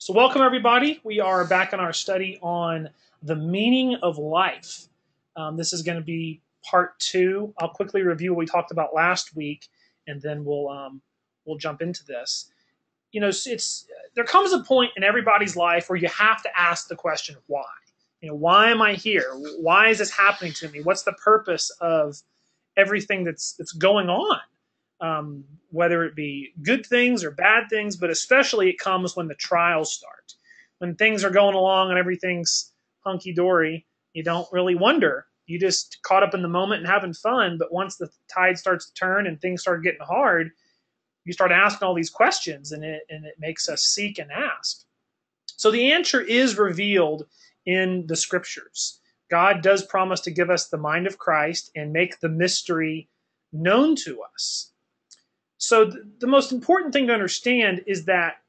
So welcome everybody. We are back in our study on the meaning of life. This is going to be part 2. I'll quickly review what we talked about last week, and then we'll jump into this. You know, there comes a point in everybody's life where you have to ask the question, why? Why am I here? Why is this happening to me? What's the purpose of everything that's going on? Whether it be good things or bad things, but especially it comes when the trials start. When things are going along and everything's hunky-dory, you don't really wonder. You just caught up in the moment and having fun, but once the tide starts to turn and things start getting hard, you start asking all these questions, and it makes us seek and ask. So the answer is revealed in the scriptures. God does promise to give us the mind of Christ and make the mystery known to us. So the most important thing to understand is that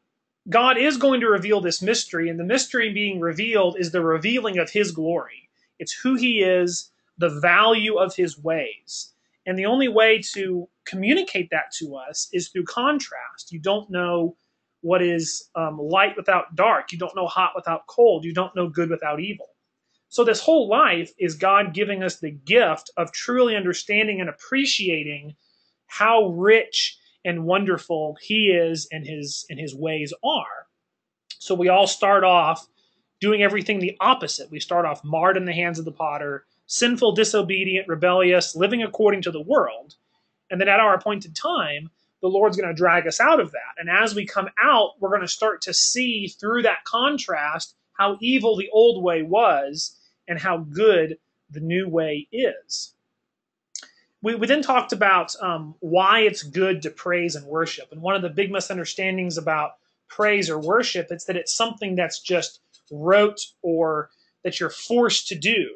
God is going to reveal this mystery, and the mystery being revealed is the revealing of his glory. It's who he is, the value of his ways. And the only way to communicate that to us is through contrast. You don't know what is light without dark. You don't know hot without cold. You don't know good without evil. So this whole life is God giving us the gift of truly understanding and appreciating how rich and wonderful he is and his ways are. So we all start off doing everything the opposite. We start off marred in the hands of the potter, sinful, disobedient, rebellious, living according to the world. And then at our appointed time, the Lord's going to drag us out of that. And as we come out, we're going to start to see through that contrast how evil the old way was and how good the new way is. We then talked about why it's good to praise and worship. And one of the big misunderstandings about praise or worship is that it's something that's just rote or that you're forced to do.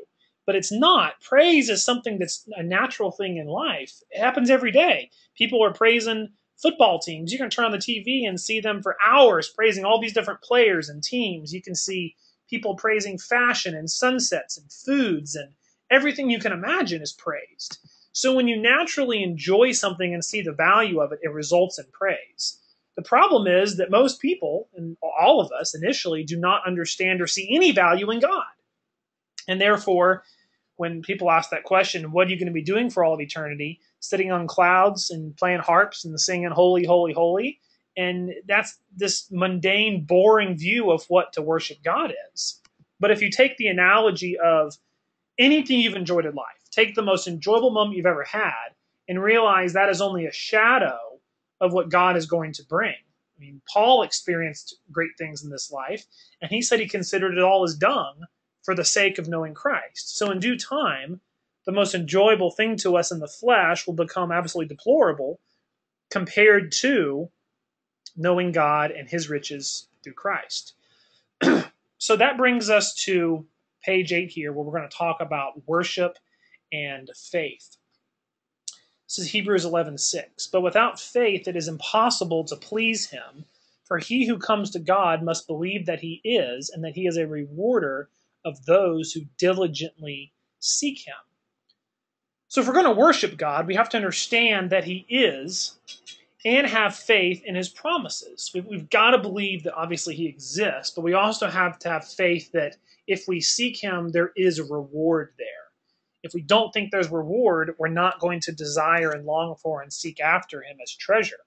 But it's not. Praise is something that's a natural thing in life. It happens every day. People are praising football teams. You can turn on the TV and see them for hours praising all these different players and teams. You can see people praising fashion and sunsets and foods, and everything you can imagine is praised. So when you naturally enjoy something and see the value of it, it results in praise. The problem is that most people, and all of us initially, do not understand or see any value in God. And therefore, when people ask that question, what are you going to be doing for all of eternity? Sitting on clouds and playing harps and singing holy, holy, holy. And that's this mundane, boring view of what to worship God is. But if you take the analogy of anything you've enjoyed in life, take the most enjoyable moment you've ever had and realize that is only a shadow of what God is going to bring. I mean, Paul experienced great things in this life, and he said he considered it all as dung for the sake of knowing Christ. So in due time, the most enjoyable thing to us in the flesh will become absolutely deplorable compared to knowing God and his riches through Christ. So that brings us to page 8 here, where we're going to talk about worship and faith. This is Hebrews 11:6. But without faith it is impossible to please him, for he who comes to God must believe that he is, and that he is a rewarder of those who diligently seek him. So if we're going to worship God, we have to understand that he is and have faith in his promises. We've got to believe that obviously he exists, but we also have to have faith that if we seek him, there is a reward there. If we don't think there's reward, we're not going to desire and long for and seek after him as treasure.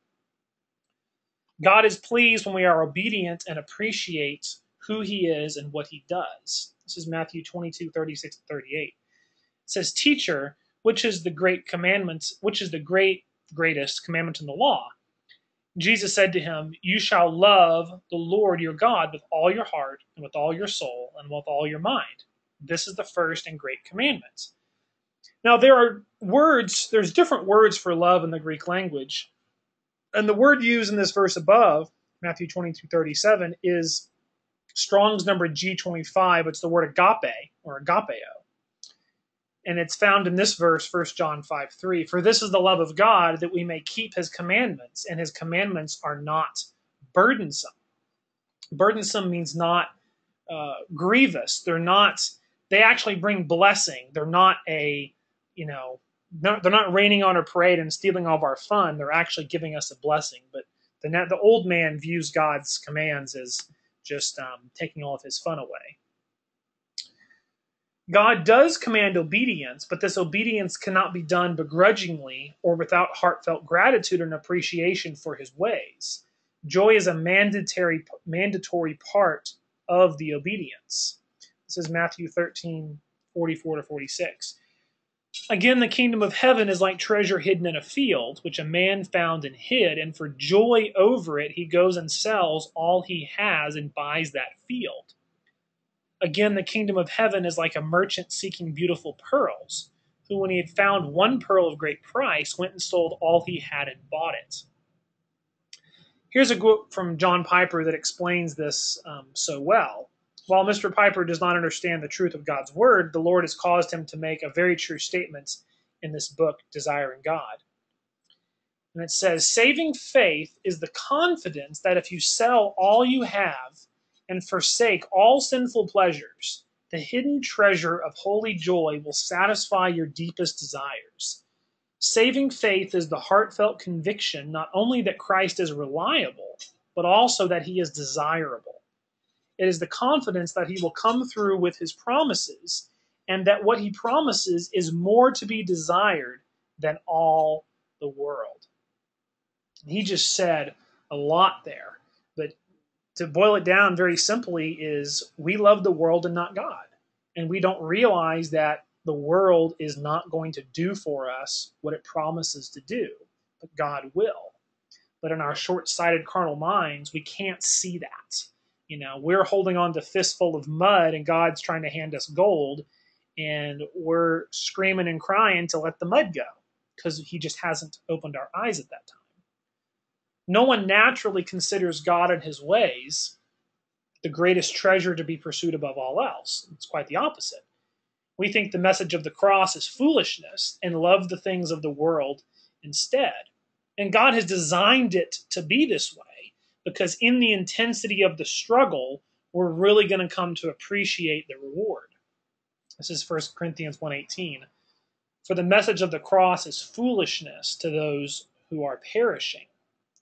God is pleased when we are obedient and appreciate who he is and what he does. This is Matthew 22:36-38. It says, "Teacher, which is the great commandment? Which is the greatest commandment in the law?" Jesus said to him, "You shall love the Lord your God with all your heart and with all your soul and with all your mind. This is the first and great commandment." Now there's different words for love in the Greek language. And the word used in this verse above, Matthew 22:37, is Strong's number G25. It's the word agape or agapeo. And it's found in this verse, 1 John 5:3. "For this is the love of God, that we may keep his commandments, and his commandments are not burdensome." Burdensome means not grievous. They actually bring blessing. They're not they're not raining on our parade and stealing all of our fun. They're actually giving us a blessing. But the old man views God's commands as just taking all of his fun away. God does command obedience, but this obedience cannot be done begrudgingly or without heartfelt gratitude and appreciation for his ways. Joy is a mandatory part of the obedience. This is Matthew 13:44-46. Again, the kingdom of heaven is like treasure hidden in a field, which a man found and hid, and for joy over it he goes and sells all he has and buys that field. Again, the kingdom of heaven is like a merchant seeking beautiful pearls, who, when he had found one pearl of great price, went and sold all he had and bought it. Here's a quote from John Piper that explains this so well. While Mr. Piper does not understand the truth of God's word, the Lord has caused him to make a very true statement in this book, Desiring God. And it says, saving faith is the confidence that if you sell all you have and forsake all sinful pleasures, the hidden treasure of holy joy will satisfy your deepest desires. Saving faith is the heartfelt conviction not only that Christ is reliable, but also that he is desirable. It is the confidence that he will come through with his promises, and that what he promises is more to be desired than all the world. He just said a lot there, but to boil it down very simply is we love the world and not God. And we don't realize that the world is not going to do for us what it promises to do, but God will. But in our short-sighted carnal minds, we can't see that. You know, we're holding on to fistful of mud and God's trying to hand us gold, and we're screaming and crying to let the mud go because he just hasn't opened our eyes at that time. No one naturally considers God and his ways the greatest treasure to be pursued above all else. It's quite the opposite. We think the message of the cross is foolishness and love the things of the world instead. And God has designed it to be this way because in the intensity of the struggle, we're really going to come to appreciate the reward. This is 1 Corinthians 1:18. For the message of the cross is foolishness to those who are perishing.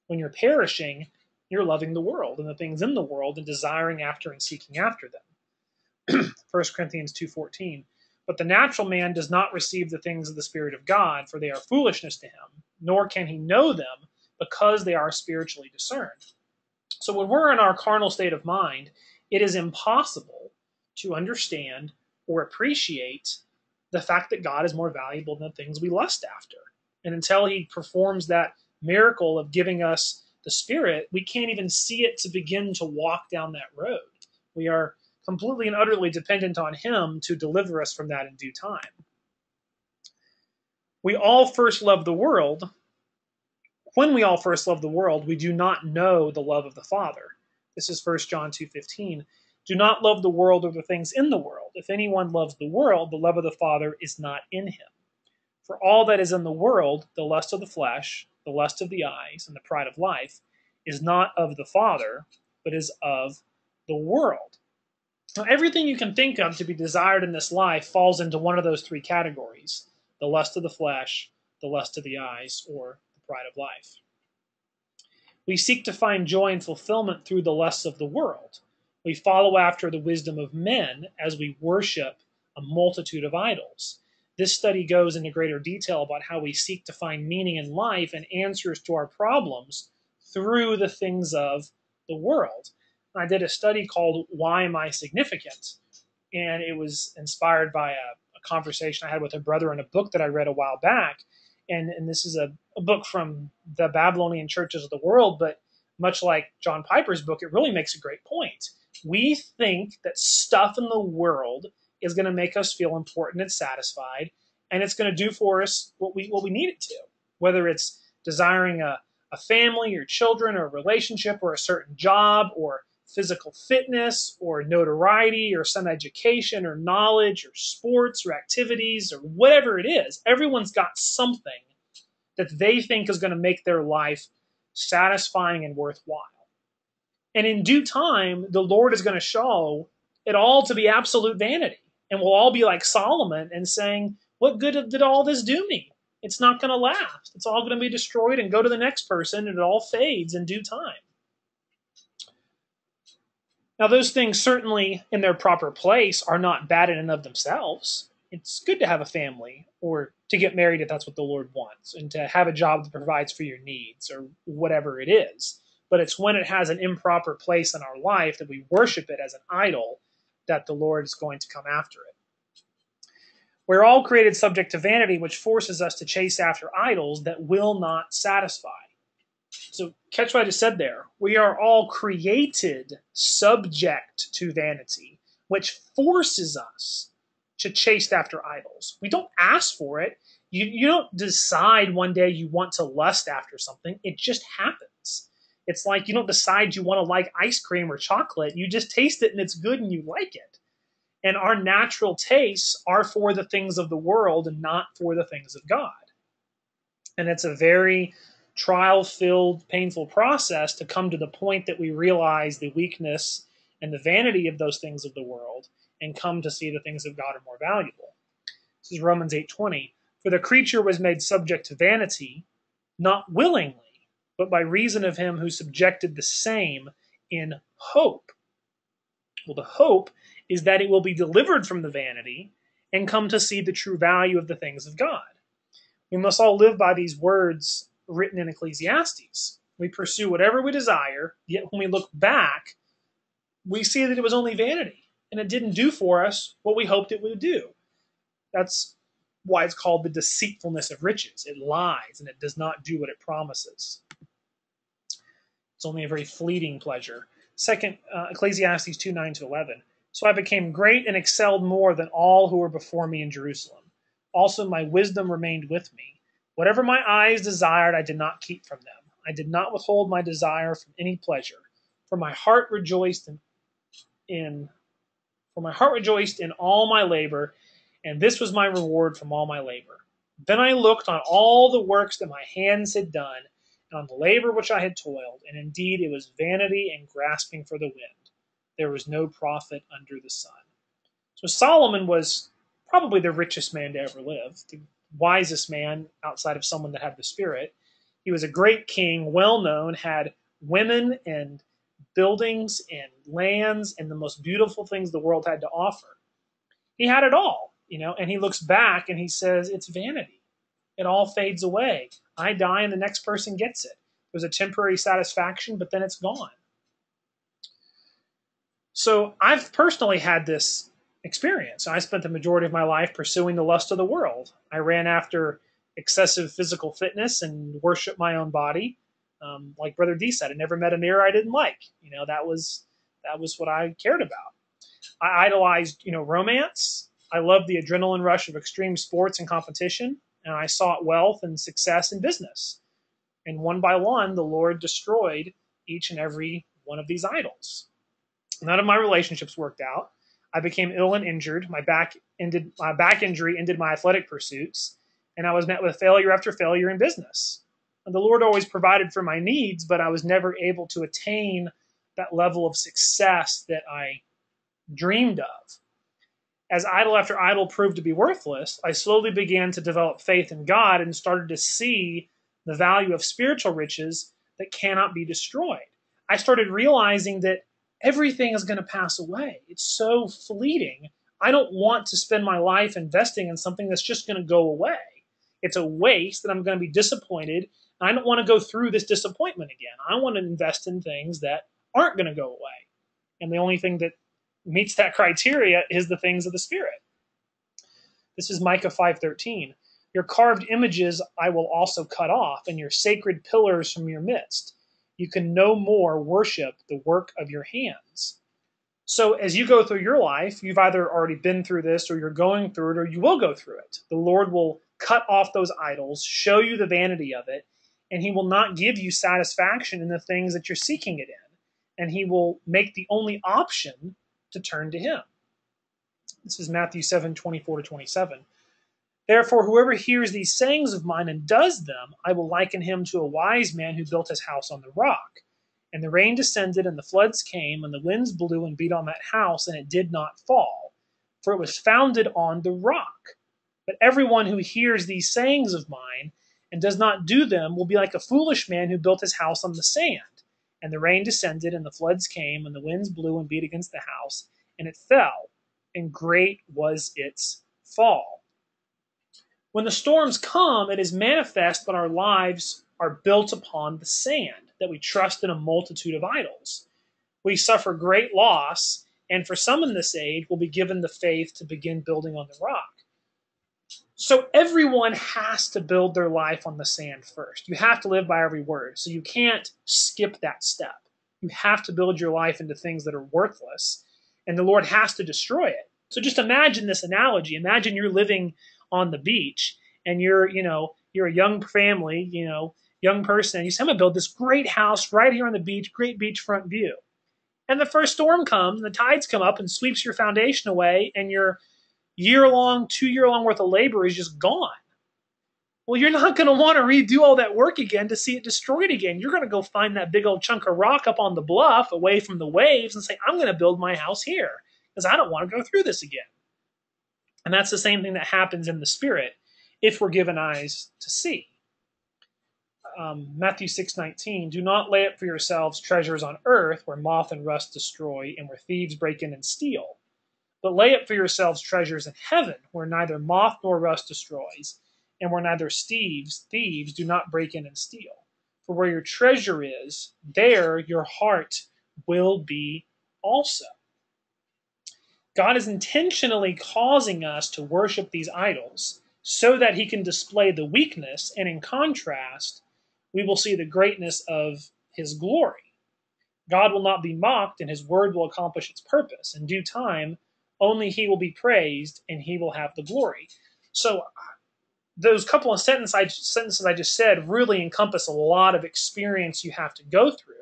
When you're perishing, you're loving the world and the things in the world and desiring after and seeking after them. 1 Corinthians 2:14. But the natural man does not receive the things of the Spirit of God, for they are foolishness to him, nor can he know them because they are spiritually discerned. So when we're in our carnal state of mind, it is impossible to understand or appreciate the fact that God is more valuable than the things we lust after. And until he performs that miracle of giving us the Spirit, we can't even see it to begin to walk down that road. We are completely and utterly dependent on him to deliver us from that in due time. We all first love the world. When we all first love the world, we do not know the love of the Father. This is 1 John 2:15. Do not love the world or the things in the world. If anyone loves the world, the love of the Father is not in him. For all that is in the world, the lust of the flesh, the lust of the eyes, and the pride of life, is not of the Father, but is of the world. Now, everything you can think of to be desired in this life falls into one of those three categories: the lust of the flesh, the lust of the eyes, or the pride of life. We seek to find joy and fulfillment through the lusts of the world. We follow after the wisdom of men as we worship a multitude of idols. This study goes into greater detail about how we seek to find meaning in life and answers to our problems through the things of the world. I did a study called Why Am I Significant? And it was inspired by a conversation I had with a brother in a book that I read a while back. And this is a book from the Babylonian churches of the world, but much like John Piper's book, it really makes a great point. We think that stuff in the world is going to make us feel important and satisfied, and it's going to do for us what we need it to, whether it's desiring a family or children or a relationship or a certain job or physical fitness or notoriety or some education or knowledge or sports or activities or whatever it is. Everyone's got something that they think is going to make their life satisfying and worthwhile. And in due time, the Lord is going to show it all to be absolute vanity. And we'll all be like Solomon and saying, what good did all this do me? It's not going to last. It's all going to be destroyed and go to the next person, and it all fades in due time. Now, those things certainly in their proper place are not bad in and of themselves. It's good to have a family or to get married if that's what the Lord wants, and to have a job that provides for your needs or whatever it is. But it's when it has an improper place in our life that we worship it as an idol that the Lord is going to come after it. We're all created subject to vanity, which forces us to chase after idols that will not satisfy. So catch what I just said there. We are all created subject to vanity, which forces us to chase after idols. We don't ask for it. You don't decide one day you want to lust after something. It just happens. It's like you don't decide you want to like ice cream or chocolate. You just taste it and it's good and you like it. And our natural tastes are for the things of the world and not for the things of God. And it's a very trial-filled, painful process to come to the point that we realize the weakness and the vanity of those things of the world and come to see the things of God are more valuable. This is Romans 8:20. For the creature was made subject to vanity, not willingly, but by reason of him who subjected the same in hope. Well, the hope is that it will be delivered from the vanity and come to see the true value of the things of God. We must all live by these words written in Ecclesiastes. We pursue whatever we desire, yet when we look back, we see that it was only vanity, and it didn't do for us what we hoped it would do. That's why it's called the deceitfulness of riches. It lies, and it does not do what it promises. It's only a very fleeting pleasure. Second, Ecclesiastes 2:9-11. So I became great and excelled more than all who were before me in Jerusalem. Also my wisdom remained with me. Whatever my eyes desired, I did not keep from them. I did not withhold my desire from any pleasure. For my heart rejoiced in all my labor, and this was my reward from all my labor. Then I looked on all the works that my hands had done, and on the labor which I had toiled, and indeed it was vanity and grasping for the wind. There was no profit under the sun. So Solomon was probably the richest man to ever live, the wisest man outside of someone that had the Spirit. He was a great king, well known, had women and buildings and lands and the most beautiful things the world had to offer. He had it all, and he looks back and he says, it's vanity. It all fades away. I die and the next person gets it. There's a temporary satisfaction, but then it's gone. So I've personally had this experience. I spent the majority of my life pursuing the lust of the world. I ran after excessive physical fitness and worshiped my own body. Like Brother D said, I never met a mirror I didn't like. That was what I cared about. I idolized, romance. I loved the adrenaline rush of extreme sports and competition, and I sought wealth and success in business. And one by one, the Lord destroyed each and every one of these idols. None of my relationships worked out. I became ill and injured. My back injury ended my athletic pursuits, and I was met with failure after failure in business. And the Lord always provided for my needs, but I was never able to attain that level of success that I dreamed of. As idol after idol proved to be worthless, I slowly began to develop faith in God and started to see the value of spiritual riches that cannot be destroyed. I started realizing that everything is going to pass away. It's so fleeting. I don't want to spend my life investing in something that's just going to go away. It's a waste that I'm going to be disappointed. I don't want to go through this disappointment again. I want to invest in things that aren't going to go away. And the only thing that meets that criteria is the things of the Spirit. This is Micah 5:13. Your carved images I will also cut off, and your sacred pillars from your midst. You can no more worship the work of your hands. So as you go through your life, you've either already been through this, or you're going through it, or you will go through it. The Lord will cut off those idols, show you the vanity of it, and he will not give you satisfaction in the things that you're seeking it in. And he will make the only option to turn to him. This is Matthew 7:24-27. Therefore, whoever hears these sayings of mine and does them, I will liken him to a wise man who built his house on the rock. And the rain descended, and the floods came, and the winds blew and beat on that house, and it did not fall, for it was founded on the rock. But everyone who hears these sayings of mine and does not do them will be like a foolish man who built his house on the sand. And the rain descended, and the floods came, and the winds blew and beat against the house, and it fell, and great was its fall. When the storms come, it is manifest that our lives are built upon the sand, that we trust in a multitude of idols. We suffer great loss, and for some in this age will be given the faith to begin building on the rock. So everyone has to build their life on the sand first. You have to live by every word. So you can't skip that step. You have to build your life into things that are worthless, and the Lord has to destroy it. So just imagine this analogy. Imagine you're living on the beach, and you're a young family, young person, and you say, I'm going to build this great house right here on the beach, great beachfront view. And the first storm comes, and the tides come up and sweeps your foundation away, and your year-long, 2-year-long worth of labor is just gone. Well, you're not going to want to redo all that work again to see it destroyed again. You're going to go find that big old chunk of rock up on the bluff away from the waves and say, I'm going to build my house here because I don't want to go through this again. And that's the same thing that happens in the spirit if we're given eyes to see. Matthew 6:19, do not lay up for yourselves treasures on earth where moth and rust destroy and where thieves break in and steal. But lay up for yourselves treasures in heaven, where neither moth nor rust destroys, and where neither thieves do not break in and steal. For where your treasure is, there your heart will be also. God is intentionally causing us to worship these idols so that he can display the weakness, and in contrast, we will see the greatness of his glory. God will not be mocked, and his word will accomplish its purpose. In due time, only he will be praised, and he will have the glory. So those couple of sentences I just said really encompass a lot of experience you have to go through.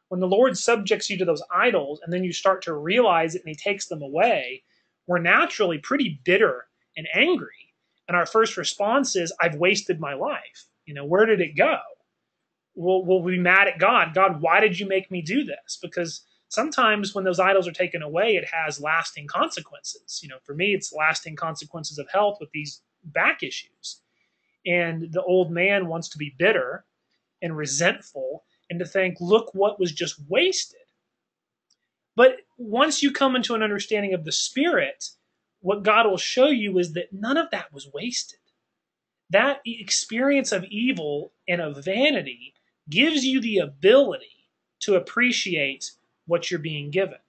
When the Lord subjects you to those idols, and then you start to realize it and he takes them away, we're naturally pretty bitter and angry. And our first response is, I've wasted my life. Where did it go? We'll be mad at God. God, why did you make me do this? Because sometimes when those idols are taken away, it has lasting consequences. For me, it's lasting consequences of health with these back issues. And the old man wants to be bitter and resentful and to think, look what was just wasted. But once you come into an understanding of the Spirit, what God will show you is that none of that was wasted. That experience of evil and of vanity gives you the ability to appreciate what you're being given.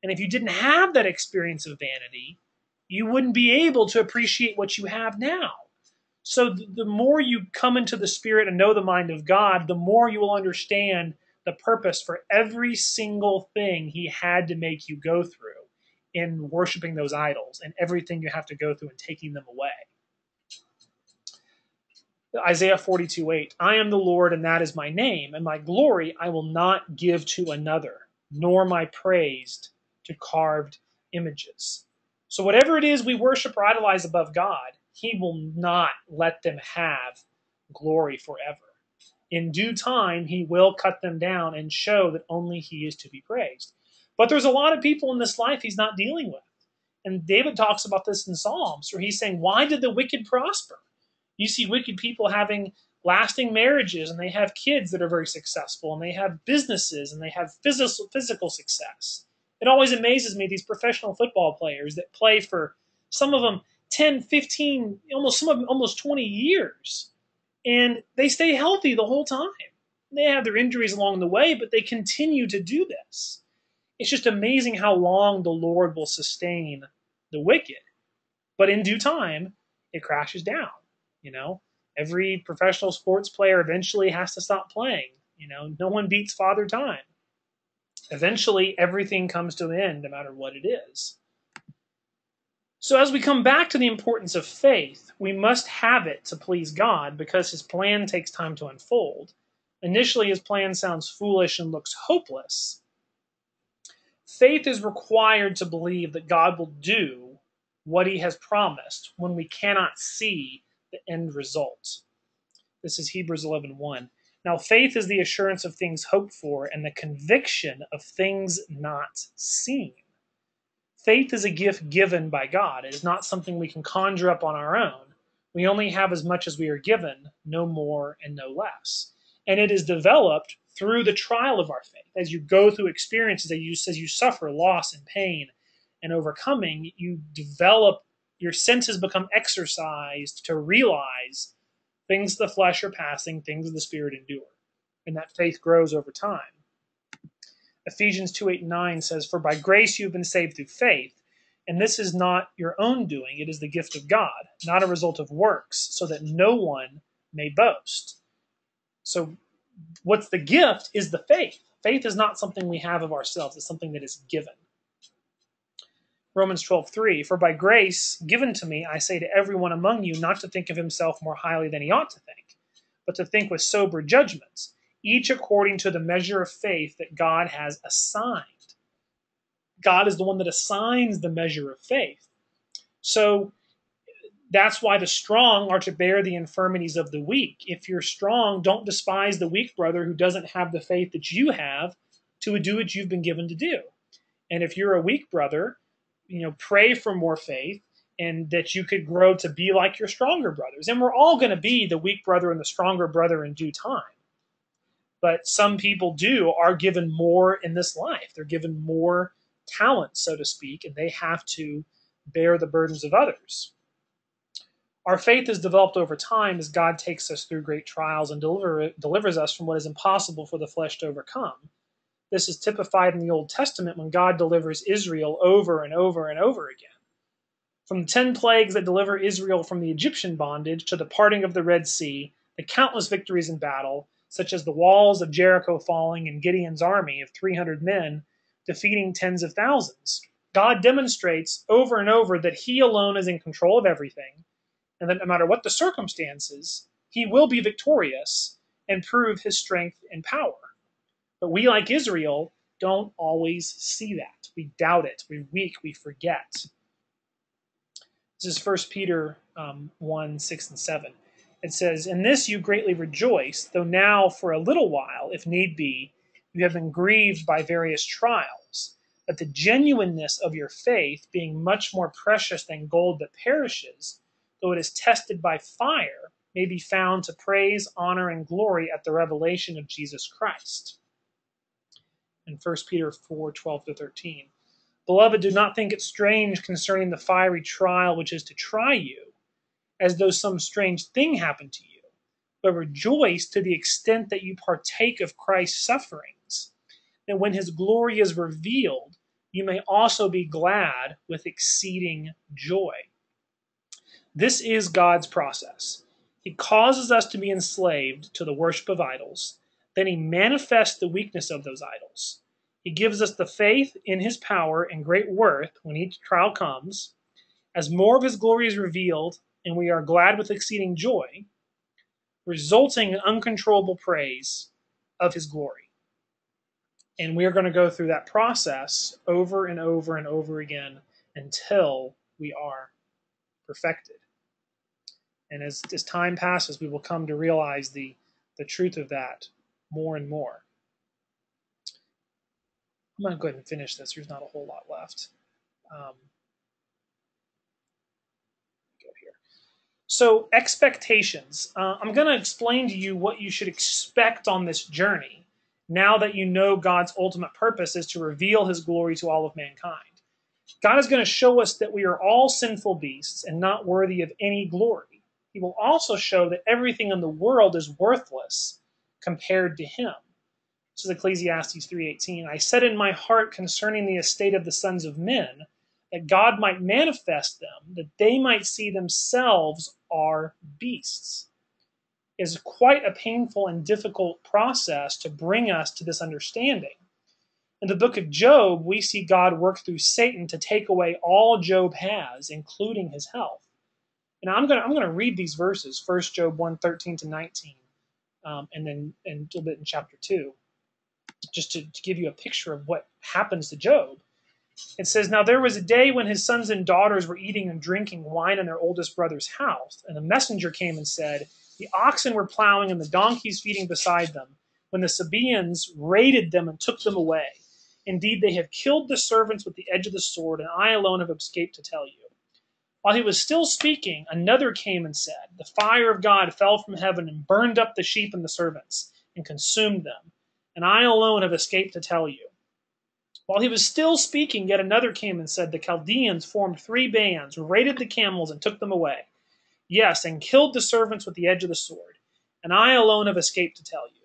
And if you didn't have that experience of vanity, you wouldn't be able to appreciate what you have now. So the more you come into the Spirit and know the mind of God, the more you will understand the purpose for every single thing he had to make you go through in worshiping those idols, and everything you have to go through in taking them away. Isaiah 42:8, I am the Lord, and that is my name, and my glory I will not give to another, nor my praise to carved images. So whatever it is we worship or idolize above God, he will not let them have glory forever. In due time, he will cut them down and show that only he is to be praised. But there's a lot of people in this life he's not dealing with. And David talks about this in Psalms, where he's saying, why did the wicked prosper? You see wicked people having lasting marriages, and they have kids that are very successful, and they have businesses, and they have physical success. It always amazes me, these professional football players that play for, some of them, 10, 15, some of them almost 20 years. And they stay healthy the whole time. They have their injuries along the way, but they continue to do this. It's just amazing how long the Lord will sustain the wicked. But in due time, it crashes down. Every professional sports player eventually has to stop playing. No one beats Father Time. Eventually, everything comes to an end, no matter what it is. So as we come back to the importance of faith, we must have it to please God because his plan takes time to unfold. Initially, his plan sounds foolish and looks hopeless. Faith is required to believe that God will do what he has promised when we cannot see the end result. This is Hebrews 11:1. Now, faith is the assurance of things hoped for and the conviction of things not seen. Faith is a gift given by God. It is not something we can conjure up on our own. We only have as much as we are given, no more and no less. And it is developed through the trial of our faith. As you go through experiences, as you suffer loss and pain and overcoming, you develop, your senses become exercised to realize things of the flesh are passing, things of the spirit endure. And that faith grows over time. Ephesians 2:8-9 says, "For by grace you have been saved through faith, and this is not your own doing, it is the gift of God, not a result of works, so that no one may boast." So what's the gift is the faith. Faith is not something we have of ourselves, it's something that is given. Romans 12:3, "For by grace given to me, I say to everyone among you not to think of himself more highly than he ought to think, but to think with sober judgments, each according to the measure of faith that God has assigned." God is the one that assigns the measure of faith. So that's why the strong are to bear the infirmities of the weak. If you're strong, don't despise the weak brother who doesn't have the faith that you have to do what you've been given to do. And if you're a weak brother, pray for more faith and that you could grow to be like your stronger brothers. And we're all going to be the weak brother and the stronger brother in due time. But some people are given more in this life. They're given more talent, so to speak, and they have to bear the burdens of others. Our faith is developed over time as God takes us through great trials and delivers us from what is impossible for the flesh to overcome. This is typified in the Old Testament when God delivers Israel over and over and over again. From the 10 plagues that deliver Israel from the Egyptian bondage to the parting of the Red Sea, the countless victories in battle, such as the walls of Jericho falling and Gideon's army of 300 men defeating tens of thousands, God demonstrates over and over that he alone is in control of everything, and that no matter what the circumstances, he will be victorious and prove his strength and power. But we, like Israel, don't always see that. We doubt it. We're weak. We forget. This is 1 Peter 1:6-7. It says, "In this you greatly rejoice, though now for a little while, if need be, you have been grieved by various trials, that the genuineness of your faith, being much more precious than gold that perishes, though it is tested by fire, may be found to praise, honor, and glory at the revelation of Jesus Christ." In 1 Peter 4:12-13. "Beloved, do not think it strange concerning the fiery trial which is to try you, as though some strange thing happened to you, but rejoice to the extent that you partake of Christ's sufferings, that when his glory is revealed, you may also be glad with exceeding joy." This is God's process. He causes us to be enslaved to the worship of idols. Then he manifests the weakness of those idols. He gives us the faith in his power and great worth when each trial comes. As more of his glory is revealed, and we are glad with exceeding joy, resulting in uncontrollable praise of his glory. And we are going to go through that process over and over and over again until we are perfected. And as time passes, we will come to realize the truth of that more and more. I'm going to go ahead and finish this. There's not a whole lot left. Go here. So expectations. I'm going to explain to you what you should expect on this journey now that you know God's ultimate purpose is to reveal his glory to all of mankind. God is going to show us that we are all sinful beasts and not worthy of any glory. He will also show that everything in the world is worthless compared to him. This is Ecclesiastes 3:18. "I said in my heart concerning the estate of the sons of men, that God might manifest them, that they might see themselves are beasts." It is quite a painful and difficult process to bring us to this understanding. In the book of Job, we see God work through Satan to take away all Job has, including his health. And I'm going to read these verses, 1 Job 1:13-19, and then a little bit in chapter 2, just to give you a picture of what happens to Job. It says, "Now there was a day when his sons and daughters were eating and drinking wine in their oldest brother's house, and a messenger came and said, the oxen were plowing and the donkeys feeding beside them, when the Sabaeans raided them and took them away. Indeed, they have killed the servants with the edge of the sword, and I alone have escaped to tell you." While he was still speaking, another came and said, "The fire of God fell from heaven and burned up the sheep and the servants, and consumed them. and I alone have escaped to tell you. While he was still speaking, yet another came and said, the Chaldeans formed 3 bands, raided the camels, and took them away. Yes, and killed the servants with the edge of the sword. And I alone have escaped to tell you.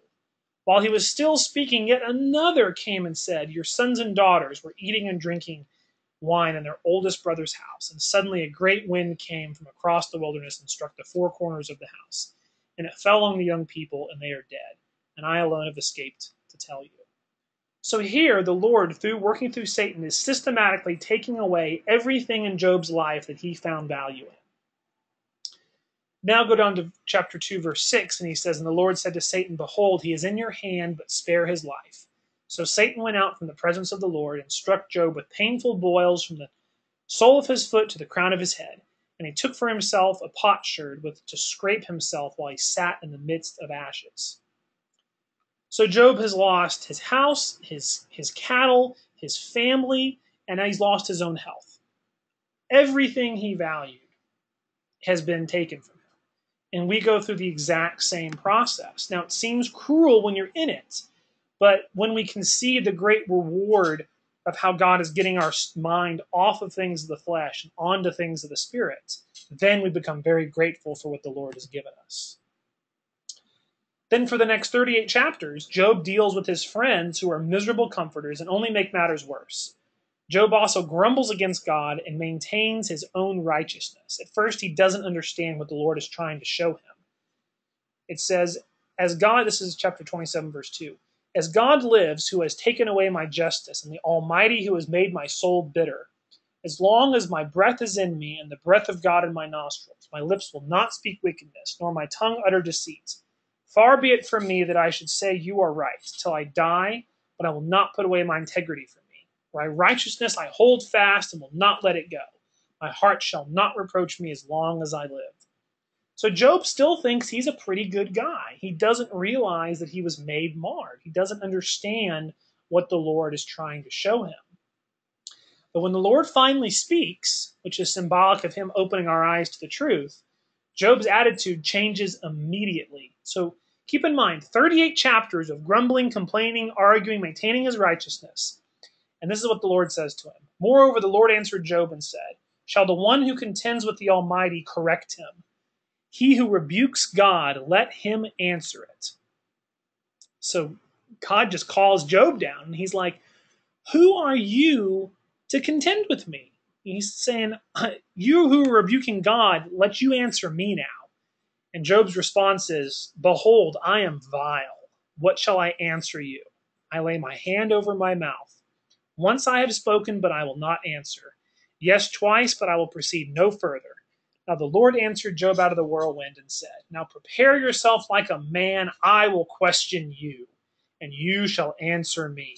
While he was still speaking, yet another came and said, your sons and daughters were eating and drinking wine in their oldest brother's house. And suddenly a great wind came from across the wilderness and struck the 4 corners of the house. And it fell on the young people, and they are dead. And I alone have escaped to tell you. So here, the Lord, working through Satan, is systematically taking away everything in Job's life that he found value in. Now go down to chapter 2, verse 6, and he says, and the Lord said to Satan, behold, he is in your hand, but spare his life. So Satan went out from the presence of the Lord and struck Job with painful boils from the sole of his foot to the crown of his head. And he took for himself a potsherd to scrape himself while he sat in the midst of ashes. So Job has lost his house, his cattle, his family, and now he's lost his own health. Everything he valued has been taken from him. And we go through the exact same process. Now, it seems cruel when you're in it, but when we can see the great reward of how God is getting our mind off of things of the flesh and onto things of the spirit, then we become very grateful for what the Lord has given us. Then for the next 38 chapters, Job deals with his friends who are miserable comforters and only make matters worse. Job also grumbles against God and maintains his own righteousness. At first, he doesn't understand what the Lord is trying to show him. It says, as God, this is chapter 27, verse 2, as God lives, who has taken away my justice, and the Almighty who has made my soul bitter, as long as my breath is in me and the breath of God in my nostrils, my lips will not speak wickedness, nor my tongue utter deceit. Far be it from me that I should say you are right, till I die, but I will not put away my integrity from me. My righteousness I hold fast and will not let it go. My heart shall not reproach me as long as I live. So Job still thinks he's a pretty good guy. He doesn't realize that he was made marred. He doesn't understand what the Lord is trying to show him. But when the Lord finally speaks, which is symbolic of him opening our eyes to the truth, Job's attitude changes immediately. So keep in mind, 38 chapters of grumbling, complaining, arguing, maintaining his righteousness. And this is what the Lord says to him. Moreover, the Lord answered Job and said, shall the one who contends with the Almighty correct him? He who rebukes God, let him answer it. So God just calls Job down, and he's like, who are you to contend with me? He's saying, you who are rebuking God, let you answer me now. And Job's response is, behold, I am vile. What shall I answer you? I lay my hand over my mouth. Once I have spoken, but I will not answer. Yes, twice, but I will proceed no further. Now the Lord answered Job out of the whirlwind and said, now prepare yourself like a man, I will question you, and you shall answer me.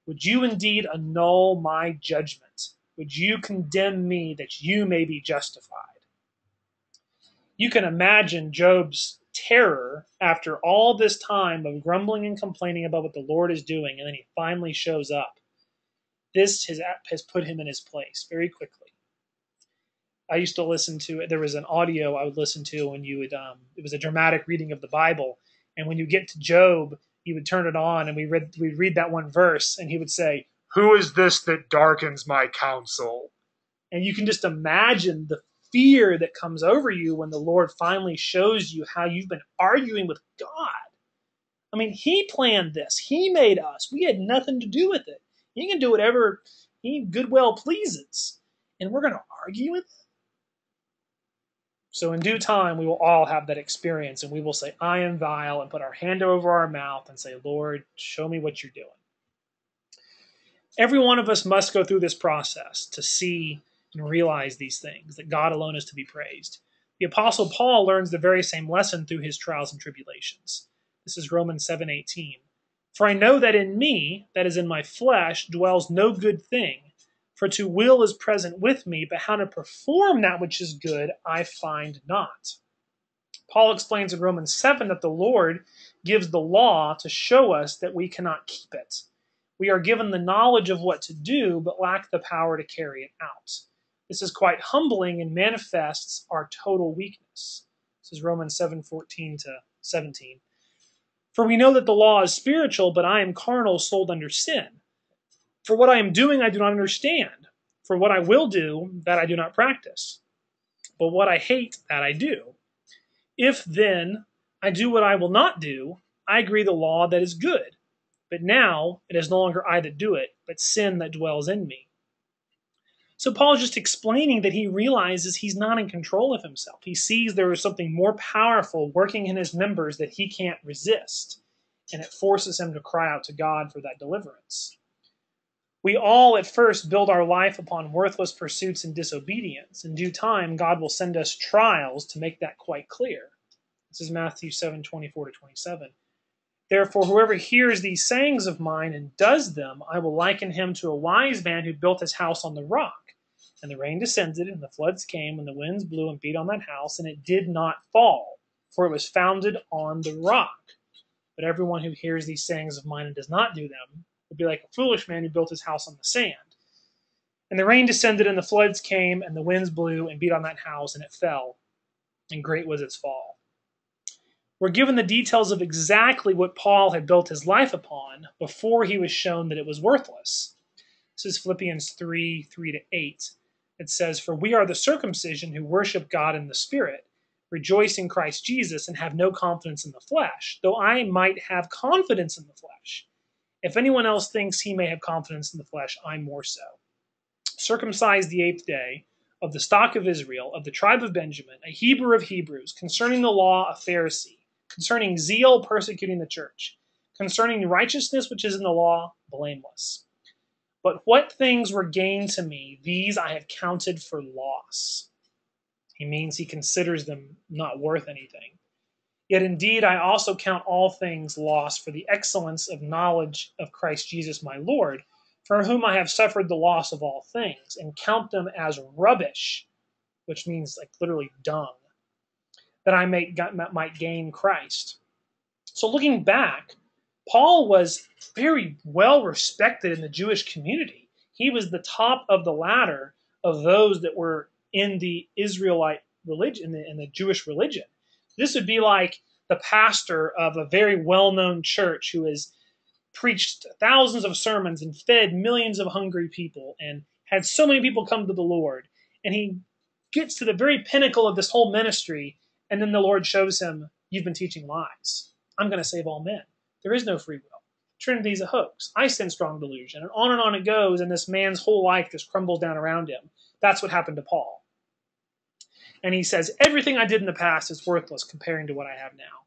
Would you indeed annul my judgment? Would you condemn me that you may be justified? You can imagine Job's terror after all this time of grumbling and complaining about what the Lord is doing, and then he finally shows up. This has put him in his place very quickly. I used to listen to it. There was an audio I would listen to when you would, it was a dramatic reading of the Bible. And when you get to Job, you would turn it on and we'd read that one verse and he would say, who is this that darkens my counsel? And you can just imagine the fear that comes over you when the Lord finally shows you how you've been arguing with God. I mean, he planned this. He made us. We had nothing to do with it. He can do whatever he good well pleases. And we're going to argue with it? So in due time, we will all have that experience, and we will say, I am vile, and put our hand over our mouth and say, Lord, show me what you're doing. Every one of us must go through this process to see and realize these things, that God alone is to be praised. The Apostle Paul learns the very same lesson through his trials and tribulations. This is Romans 7:18. For I know that in me, that is in my flesh, dwells no good thing. For to will is present with me, but how to perform that which is good I find not. Paul explains in Romans 7 that the Lord gives the law to show us that we cannot keep it. We are given the knowledge of what to do, but lack the power to carry it out. This is quite humbling and manifests our total weakness. This is Romans 7:14 to 17. For we know that the law is spiritual, but I am carnal, sold under sin. For what I am doing I do not understand. For what I will do, that I do not practice. But what I hate, that I do. If then I do what I will not do, I agree the law that is good. But now it is no longer I that do it, but sin that dwells in me. So Paul is just explaining that he realizes he's not in control of himself. He sees there is something more powerful working in his members that he can't resist, and it forces him to cry out to God for that deliverance. We all at first build our life upon worthless pursuits and disobedience. In due time, God will send us trials to make that quite clear. This is Matthew 7:24-27. Therefore, whoever hears these sayings of mine and does them, I will liken him to a wise man who built his house on the rock. And the rain descended, and the floods came, and the winds blew and beat on that house, and it did not fall, for it was founded on the rock. But everyone who hears these sayings of mine and does not do them will be like a foolish man who built his house on the sand. And the rain descended, and the floods came, and the winds blew and beat on that house, and it fell, and great was its fall. We're given the details of exactly what Paul had built his life upon before he was shown that it was worthless. This is Philippians 3:3-8. It says, For we are the circumcision who worship God in the Spirit, rejoice in Christ Jesus, and have no confidence in the flesh, though I might have confidence in the flesh. If anyone else thinks he may have confidence in the flesh, I more so. Circumcised the 8th day, of the stock of Israel, of the tribe of Benjamin, a Hebrew of Hebrews, concerning the law a Pharisee, concerning zeal persecuting the church, concerning righteousness which is in the law, blameless. But what things were gained to me, these I have counted for loss. He means he considers them not worth anything. Yet indeed I also count all things loss for the excellence of knowledge of Christ Jesus my Lord, for whom I have suffered the loss of all things, and count them as rubbish, which means like literally dung, that I might gain Christ. So looking back, Paul was very well respected in the Jewish community. He was the top of the ladder of those that were in the Israelite religion, in the Jewish religion. This would be like the pastor of a very well-known church who has preached thousands of sermons and fed millions of hungry people and had so many people come to the Lord. And he gets to the very pinnacle of this whole ministry, and then the Lord shows him, you've been teaching lies. I'm going to save all men. There is no free will. Trinity is a hoax. I send strong delusion. And on it goes, and this man's whole life just crumbles down around him. That's what happened to Paul. And he says, everything I did in the past is worthless comparing to what I have now.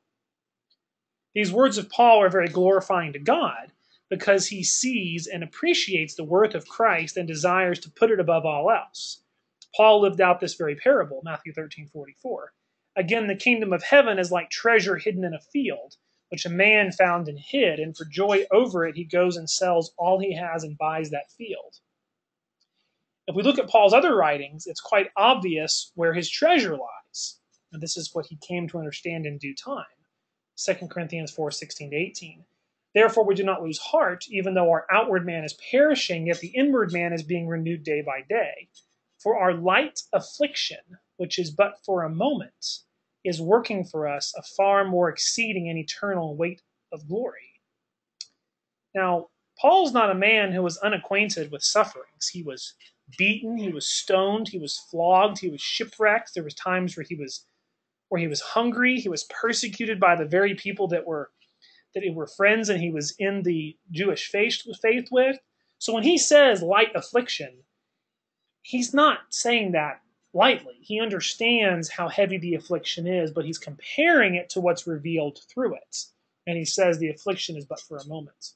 These words of Paul are very glorifying to God because he sees and appreciates the worth of Christ and desires to put it above all else. Paul lived out this very parable, Matthew 13:44. Again, the kingdom of heaven is like treasure hidden in a field, which a man found and hid, and for joy over it he goes and sells all he has and buys that field. If we look at Paul's other writings, it's quite obvious where his treasure lies. And this is what he came to understand in due time. 2 Corinthians 4:16-18. Therefore we do not lose heart, even though our outward man is perishing, yet the inward man is being renewed day by day. For our light affliction, which is but for a moment, is working for us a far more exceeding and eternal weight of glory. Now, Paul's not a man who was unacquainted with sufferings. He was beaten, he was stoned, he was flogged, he was shipwrecked. There was times where he was hungry, he was persecuted by the very people that were friends and he was in the Jewish faith with. So when he says light affliction, he's not saying that lightly. He understands how heavy the affliction is, but he's comparing it to what's revealed through it. And he says the affliction is but for a moment.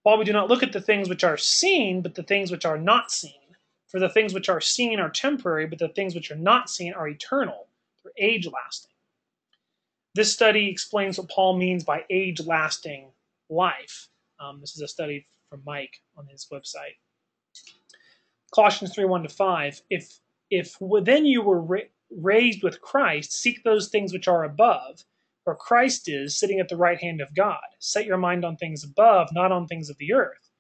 While we do not look at the things which are seen, but the things which are not seen. For the things which are seen are temporary, but the things which are not seen are eternal. They're age-lasting. This study explains what Paul means by age-lasting life. This is a study from Mike on his website. Colossians 3:1-5. If then you were raised with Christ, seek those things which are above, where Christ is, sitting at the right hand of God. Set your mind on things above, not on things of the earth.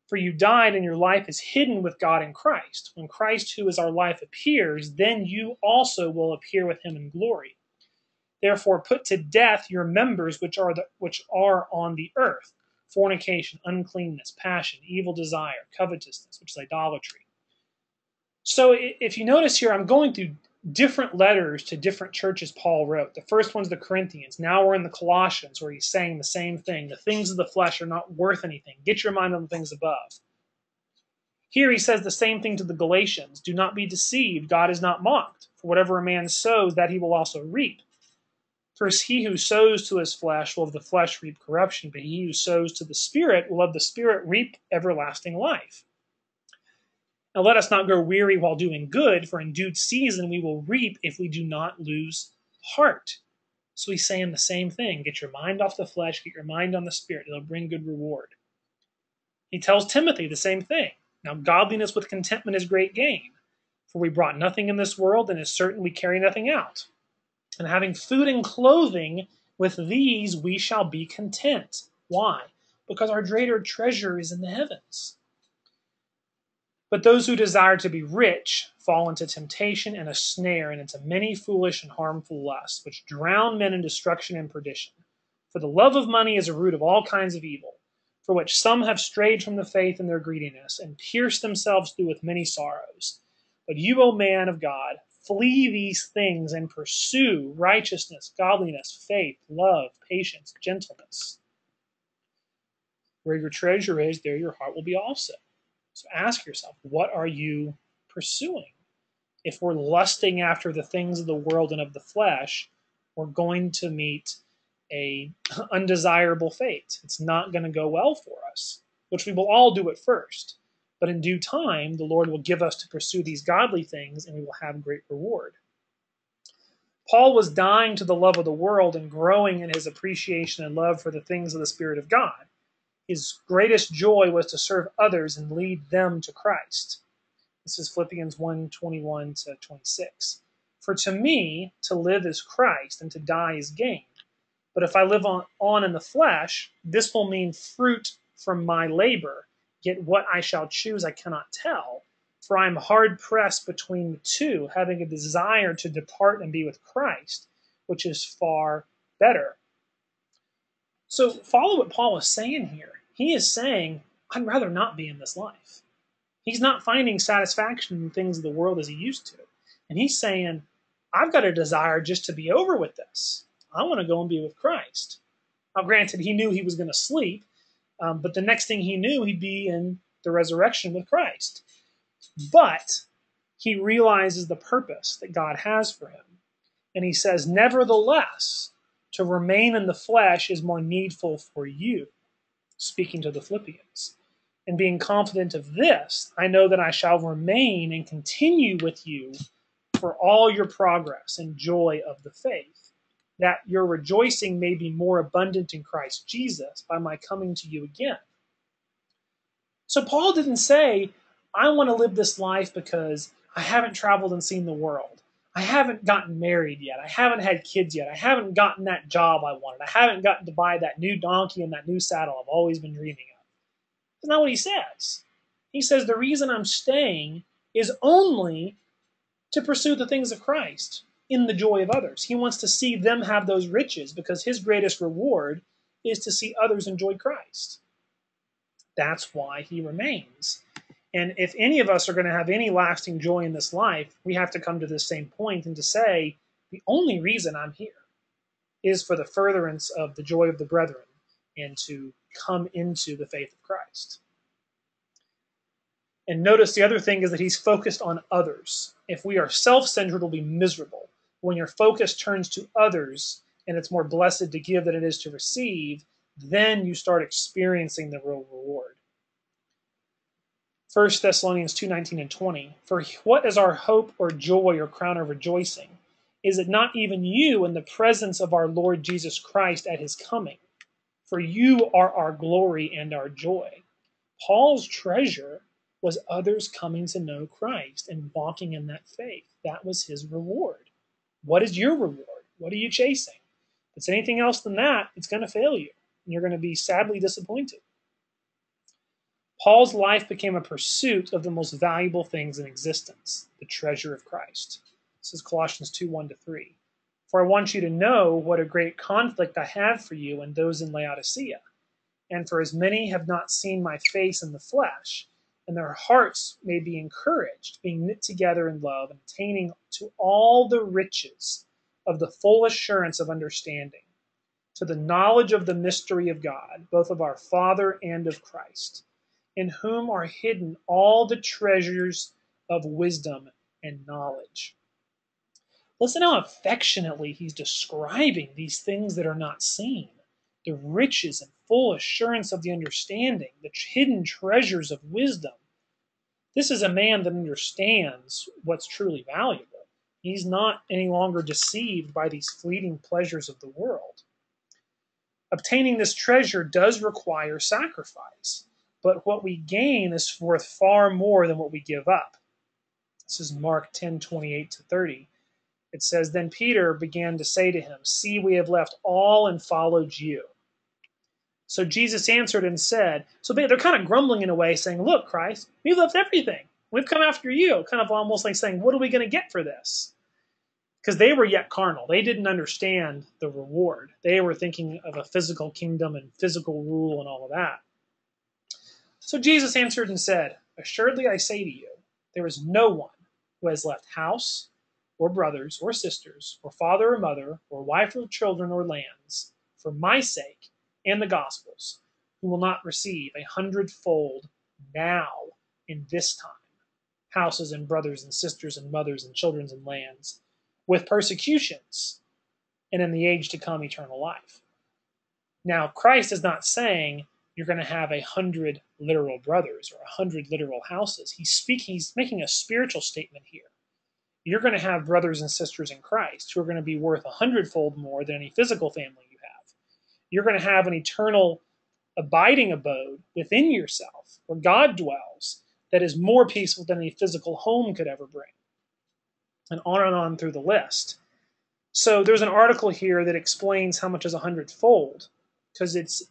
For you died, and your life is hidden with God in Christ. When Christ, who is our life, appears, then you also will appear with him in glory. Therefore put to death your members which are on the earth: fornication, uncleanness, passion, evil desire, covetousness, which is idolatry. So if you notice here, I'm going through different letters to different churches Paul wrote. The first one's the Corinthians. Now we're in the Colossians, where he's saying the same thing. The things of the flesh are not worth anything. Get your mind on the things above. Here he says the same thing to the Galatians. Do not be deceived. God is not mocked. For whatever a man sows, that he will also reap. For he who sows to his flesh will of the flesh reap corruption, but he who sows to the Spirit will of the Spirit reap everlasting life. Now let us not grow weary while doing good, for in due season we will reap if we do not lose heart. So he's saying the same thing. Get your mind off the flesh, get your mind on the Spirit. It'll bring good reward. He tells Timothy the same thing. Now godliness with contentment is great gain, for we brought nothing in this world, and it is certain we carry nothing out. And having food and clothing, with these we shall be content. Why? Because our greater treasure is in the heavens. But those who desire to be rich fall into temptation and a snare, and into many foolish and harmful lusts, which drown men in destruction and perdition. For the love of money is a root of all kinds of evil, for which some have strayed from the faith in their greediness, and pierced themselves through with many sorrows. But you, O man of God, flee these things and pursue righteousness, godliness, faith, love, patience, gentleness. Where your treasure is, there your heart will be also. So ask yourself, what are you pursuing? If we're lusting after the things of the world and of the flesh, we're going to meet a undesirable fate. It's not going to go well for us, which we will all do at first. But in due time, the Lord will give us to pursue these godly things, and we will have great reward. Paul was dying to the love of the world and growing in his appreciation and love for the things of the Spirit of God. His greatest joy was to serve others and lead them to Christ. This is Philippians 1:21-26. For to me, to live is Christ, and to die is gain. But if I live on in the flesh, this will mean fruit from my labor. Yet what I shall choose I cannot tell, for I am hard-pressed between the two, having a desire to depart and be with Christ, which is far better. So follow what Paul is saying here. He is saying, I'd rather not be in this life. He's not finding satisfaction in the things of the world as he used to. And he's saying, I've got a desire just to be over with this. I want to go and be with Christ. Now, granted, he knew he was going to sleep, but the next thing he knew, he'd be in the resurrection with Christ. But he realizes the purpose that God has for him. And he says, nevertheless, to remain in the flesh is more needful for you, speaking to the Philippians. And being confident of this, I know that I shall remain and continue with you for all your progress and joy of the faith, that your rejoicing may be more abundant in Christ Jesus by my coming to you again. So Paul didn't say, I want to live this life because I haven't traveled and seen the world. I haven't gotten married yet. I haven't had kids yet. I haven't gotten that job I wanted. I haven't gotten to buy that new donkey and that new saddle I've always been dreaming of. That's not what he says. He says the reason I'm staying is only to pursue the things of Christ in the joy of others. He wants to see them have those riches because his greatest reward is to see others enjoy Christ. That's why he remains. And if any of us are going to have any lasting joy in this life, we have to come to this same point and to say, the only reason I'm here is for the furtherance of the joy of the brethren and to come into the faith of Christ. And notice the other thing is that he's focused on others. If we are self-centered, we'll be miserable. When your focus turns to others and it's more blessed to give than it is to receive, then you start experiencing the real reward. 1 Thessalonians 2:19-20, for what is our hope or joy or crown of rejoicing? Is it not even you in the presence of our Lord Jesus Christ at his coming? For you are our glory and our joy. Paul's treasure was others coming to know Christ and walking in that faith. That was his reward. What is your reward? What are you chasing? If it's anything else than that, it's going to fail you, and you're going to be sadly disappointed. Paul's life became a pursuit of the most valuable things in existence, the treasure of Christ. This is Colossians 2:1-3. For I want you to know what a great conflict I have for you and those in Laodicea. And for as many have not seen my face in the flesh, and their hearts may be encouraged, being knit together in love, and attaining to all the riches of the full assurance of understanding, to the knowledge of the mystery of God, both of our Father and of Christ, in whom are hidden all the treasures of wisdom and knowledge. Listen how affectionately he's describing these things that are not seen, the riches and full assurance of the understanding, the hidden treasures of wisdom. This is a man that understands what's truly valuable. He's not any longer deceived by these fleeting pleasures of the world. Obtaining this treasure does require sacrifice, but what we gain is worth far more than what we give up. This is Mark 10:28-30. It says, Then Peter began to say to him, See, we have left all and followed you. So Jesus answered and said, so they're kind of grumbling in a way, saying, Look, Christ, we've left everything. We've come after you. Kind of almost like saying, what are we going to get for this? Because they were yet carnal. They didn't understand the reward. They were thinking of a physical kingdom and physical rule and all of that. So Jesus answered and said, Assuredly I say to you, there is no one who has left house, or brothers, or sisters, or father or mother, or wife or children, or lands, for my sake and the gospel's, who will not receive 100-fold now in this time, houses and brothers and sisters and mothers and children and lands, with persecutions, and in the age to come eternal life. Now, Christ is not saying you're going to have 100 literal brothers or 100 literal houses. He's making a spiritual statement here. You're going to have brothers and sisters in Christ who are going to be worth 100-fold more than any physical family you have. You're going to have an eternal abiding abode within yourself where God dwells that is more peaceful than any physical home could ever bring. And on through the list. So there's an article here that explains how much is 100-fold, because it's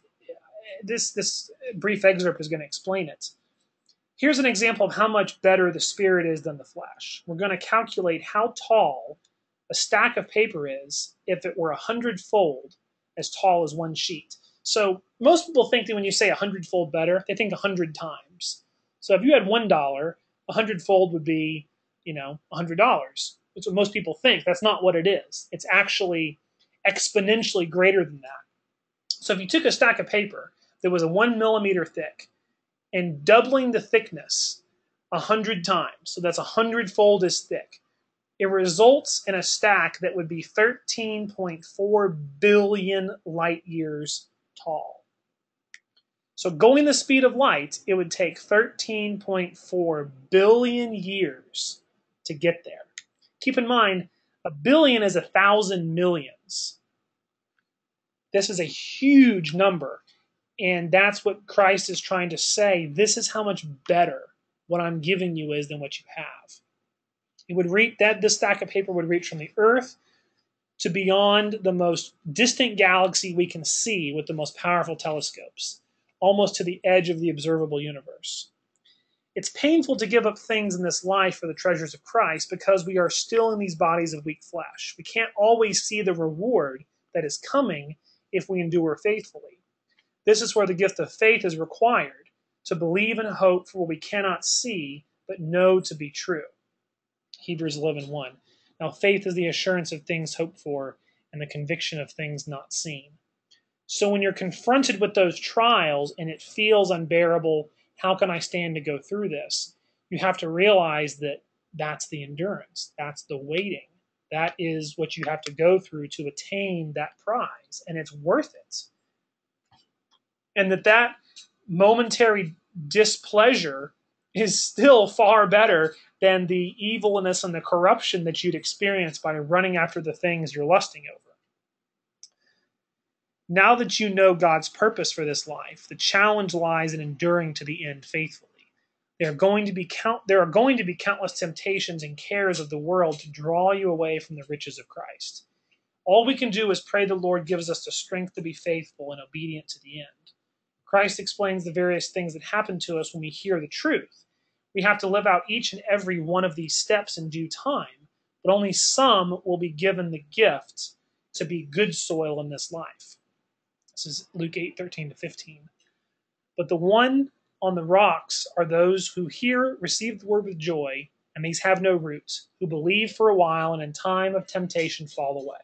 this brief excerpt is going to explain it. Here's an example of how much better the spirit is than the flesh. We're going to calculate how tall a stack of paper is if it were 100-fold as tall as one sheet. So most people think that when you say 100-fold better, they think 100 times. So if you had $1, 100-fold would be, $100. That's what most people think. That's not what it is. It's actually exponentially greater than that. So if you took a stack of paper that was 1 millimeter thick and doubling the thickness 100 times, so that's 100-fold as thick, it results in a stack that would be 13.4 billion light years tall. So going the speed of light, it would take 13.4 billion years to get there. Keep in mind, a billion is 1,000 millions. This is a huge number, and that's what Christ is trying to say. This is how much better what I'm giving you is than what you have. It would reach that this stack of paper would reach from the Earth to beyond the most distant galaxy we can see with the most powerful telescopes, almost to the edge of the observable universe. It's painful to give up things in this life for the treasures of Christ because we are still in these bodies of weak flesh. We can't always see the reward that is coming if we endure faithfully. This is where the gift of faith is required, to believe and hope for what we cannot see but know to be true. Hebrews 11:1. Now faith is the assurance of things hoped for and the conviction of things not seen. So when you're confronted with those trials and it feels unbearable, how can I stand to go through this? You have to realize that that's the endurance. That's the waiting. That is what you have to go through to attain that prize, and it's worth it. And that momentary displeasure is still far better than the evilness and the corruption that you'd experience by running after the things you're lusting over. Now that you know God's purpose for this life, the challenge lies in enduring to the end faithfully. There are going to be countless temptations and cares of the world to draw you away from the riches of Christ. All we can do is pray the Lord gives us the strength to be faithful and obedient to the end. Christ explains the various things that happen to us when we hear the truth. We have to live out each and every one of these steps in due time, but only some will be given the gift to be good soil in this life. This is Luke 8:13-15. But the one on the rocks are those who hear, receive the word with joy, and these have no root, who believe for a while and in time of temptation fall away.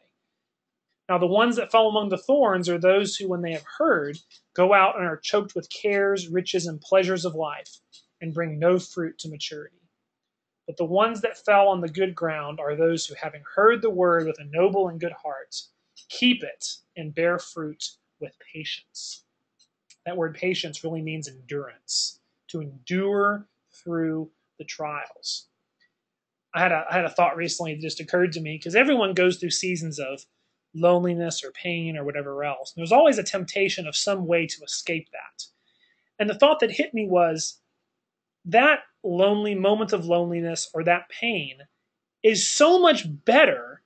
Now, the ones that fall among the thorns are those who, when they have heard, go out and are choked with cares, riches, and pleasures of life, and bring no fruit to maturity. But the ones that fell on the good ground are those who, having heard the word with a noble and good heart, keep it and bear fruit with patience. That word patience really means endurance, to endure through the trials. I had a thought recently that just occurred to me, because everyone goes through seasons of loneliness or pain or whatever else. And there's always a temptation of some way to escape that. And the thought that hit me was that lonely moment of loneliness or that pain is so much better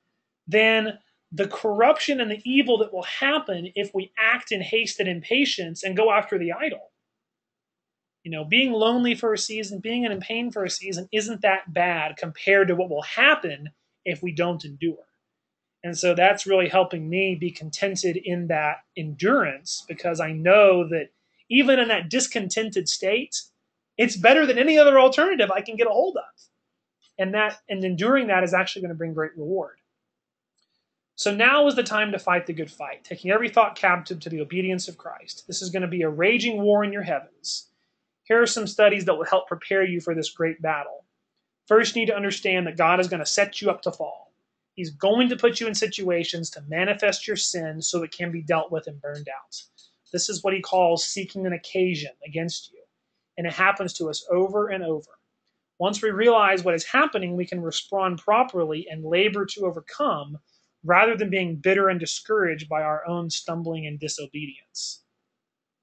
than the corruption and the evil that will happen if we act in haste and impatience and go after the idol. Being lonely for a season, being in pain for a season isn't that bad compared to what will happen if we don't endure. And so that's really helping me be contented in that endurance, because I know that even in that discontented state, it's better than any other alternative I can get a hold of. And enduring that is actually going to bring great reward. So now is the time to fight the good fight, taking every thought captive to the obedience of Christ. This is going to be a raging war in your heavens. Here are some studies that will help prepare you for this great battle. First, you need to understand that God is going to set you up to fall. He's going to put you in situations to manifest your sin so it can be dealt with and burned out. This is what he calls seeking an occasion against you. And it happens to us over and over. Once we realize what is happening, we can respond properly and labor to overcome, rather than being bitter and discouraged by our own stumbling and disobedience.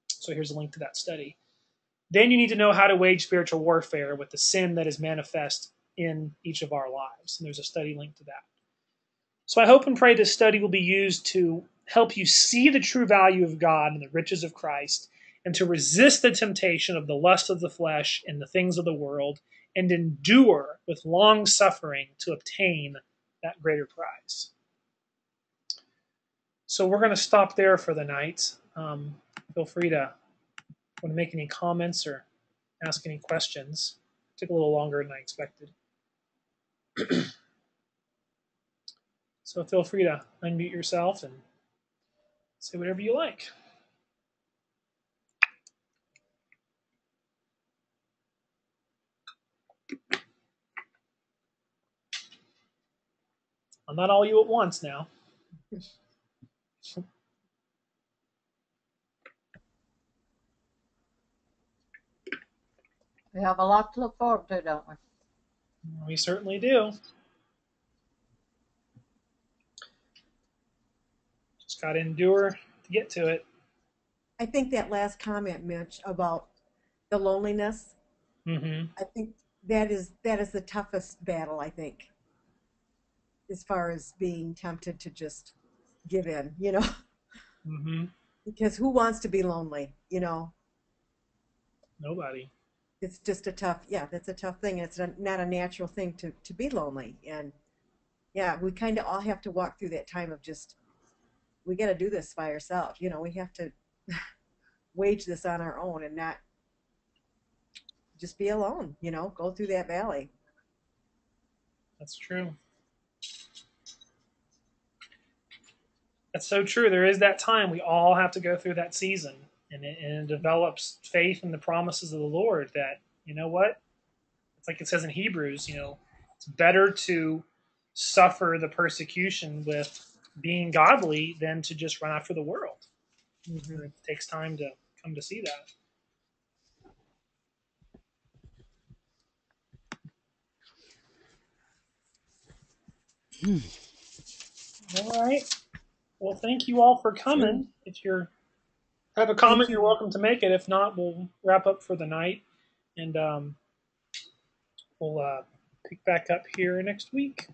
So here's a link to that study. Then you need to know how to wage spiritual warfare with the sin that is manifest in each of our lives. And there's a study link to that. So I hope and pray this study will be used to help you see the true value of God and the riches of Christ, and to resist the temptation of the lust of the flesh and the things of the world, and endure with long suffering to obtain that greater prize. So we're going to stop there for the night. Feel free to want to make any comments or ask any questions. It took a little longer than I expected. So feel free to unmute yourself and say whatever you like. I'm not all you at once now. We have a lot to look forward to, don't we? We certainly do. Just got to endure to get to it. I think that last comment, Mitch, about the loneliness, Mm-hmm. I think that is the toughest battle, I think, as far as being tempted to just give in, Mm-hmm. because who wants to be lonely, Nobody. It's just that's a tough thing. It's not a natural thing to be lonely. And yeah, we kind of all have to walk through that time of just, we got to do this by ourselves. We have to wage this on our own and not just be alone, go through that valley. That's true. That's so true. There is that time. We all have to go through that season. And it develops faith in the promises of the Lord that, you know what? It's like it says in Hebrews, it's better to suffer the persecution with being godly than to just run after the world. Mm-hmm. It takes time to come to see that. All right. Well, thank you all for coming. If you have a comment, you're welcome to make it. If not, we'll wrap up for the night, and we'll pick back up here next week.